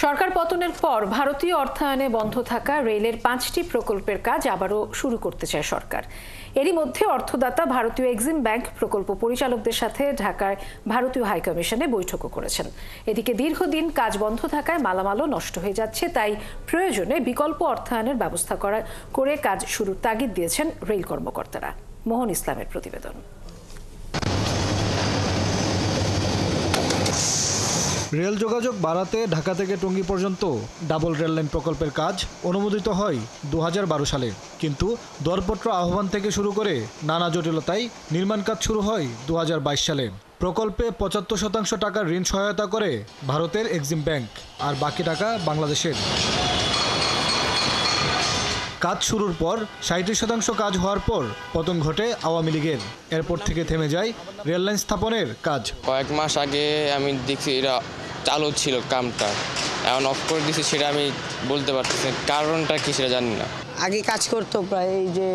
সরকার পতনের পর ভারতীয় অর্থায়নে বন্ধ থাকা রেলের 5টি প্রকল্পের কাজ আবারও শুরু করতে চায় সরকার। এরই মধ্যে অর্থদাতা ভারতীয় এক্সিম ব্যাংক প্রকল্প পরিচালকদের সাথে ঢাকায় ভারতীয় হাইকমিশনে বৈঠকও করেছেন। এদিকে দীর্ঘদিন কাজ বন্ধ থাকায় মালামালও নষ্ট হয়ে যাচ্ছে, তাই প্রয়োজনে বিকল্প অর্থায়নের ব্যবস্থা করে কাজ শুরুর তাগিদ দিয়েছেন রেল কর্মকর্তারা। মোহন ইসলামের প্রতিবেদন। রেল যোগাযোগ বাড়াতে ঢাকা থেকে টঙ্গী পর্যন্ত ডাবল রেল লাইন প্রকল্পের কাজ অনুমোদিত হয় 2012 সালে, কিন্তু দরপত্র আহ্বান থেকে শুরু করে নানা জটিলতায় নির্মাণ কাজ শুরু হয় 2022 সালে। প্রকল্পে 75% টাকার ঋণ সহায়তা করে ভারতের এক্সিম ব্যাংক, আর বাকি টাকা বাংলাদেশের। কাজ শুরুর পর 37% কাজ হওয়ার পর পতন ঘটে আওয়ামী লীগের। এরপর থেকে থেমে যায় রেল লাইন স্থাপনের কাজ। কয়েক মাস আগে আমি দেখছি এটা চালু ছিল, কামটা এখন অফ করে দিয়েছি, সেটা আমি বলতে পারতেছি না, কারণটা কি সেটা জানি না। আগে কাজ করতো, প্রায় এই যে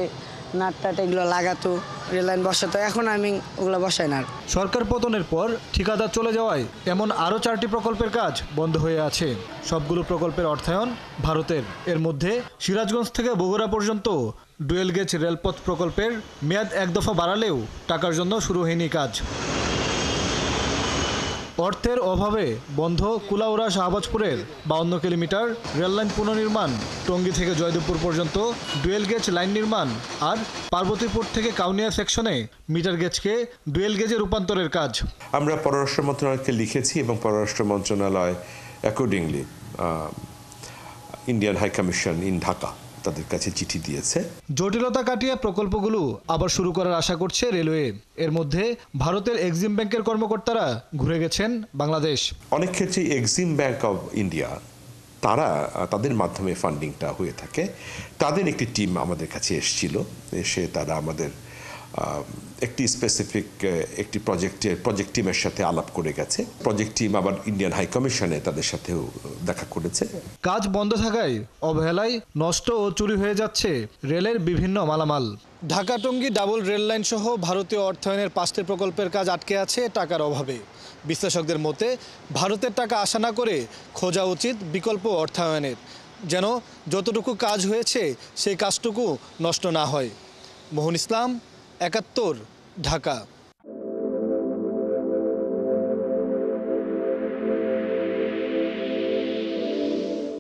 নাটটাট এগুলো লাগাতো, রেল লাইন বসাতো, এখন আমি ওগুলো বসাই না। সরকার পতনের পর ঠিকাদার চলে যাওয়ায় এমন আরও 4টি প্রকল্পের কাজ বন্ধ হয়ে আছে। সবগুলো প্রকল্পের অর্থায়ন ভারতের। এর মধ্যে সিরাজগঞ্জ থেকে বগুড়া পর্যন্ত ডুয়েল গেজ রেলপথ প্রকল্পের মেয়াদ এক দফা বাড়ালেও টাকার জন্য শুরু হয়নি কাজ। অর্থের অভাবে বন্ধ কুলাউড়া শাহবাজপুরের 52 কিলোমিটার রেললাইন পুনর্নির্মাণ, টঙ্গী থেকে জয়দেবপুর পর্যন্ত ডুয়েল গেজ লাইন নির্মাণ, আর পার্বতীপুর থেকে কাউনিয়া সেকশনে মিটার গেজকে ডুয়েল গেজে রূপান্তরের কাজ। আমরা পররাষ্ট্র মন্ত্রণালয়কে লিখেছি এবং পররাষ্ট্র মন্ত্রণালয় accordingly Indian high commission in Dhaka তাদের কাছে চিঠি দিয়েছে। জটিলতা কাটিয়ে প্রকল্পগুলো আবার শুরু করার আশা করছে রেলওয়ে। এর মধ্যে ভারতের এক্সিম ব্যাংকের কর্মকর্তারা ঘুরে গেছেন বাংলাদেশ। অনেক ক্ষেত্রে এক্সিম ব্যাংক অব ইন্ডিয়া তাদের মাধ্যমে ফান্ডিংটা হয়ে থাকে। তাদের একটি টিম আমাদের কাছে এসেছিল, এসে তারা আমাদের একটি স্পেসিফিক একটি প্রজেক্ট টিমের সাথে আলাপ করে গেছে। প্রজেক্ট টিম আবার ইন্ডিয়ান হাই কমিশনে তাদের সাথেও দেখা করেছে। কাজ বন্ধ থাকায় অবহেলায় নষ্ট ও চুরি হয়ে যাচ্ছে রেলের বিভিন্ন মালামাল। Dhaka Tongi double rail line সহ ভারতীয় অর্থায়নের 5টি প্রকল্পের কাজ আটকে আছে টাকার অভাবে। বিশ্লেষকদের মতে ভারতের টাকা আশা না করে খোঁজা উচিত বিকল্প অর্থায়নের, যেন যতটুকু কাজ হয়েছে সেই কাজটুকু নষ্ট না হয়। মোহন ইসলাম, 71, ঢাকা।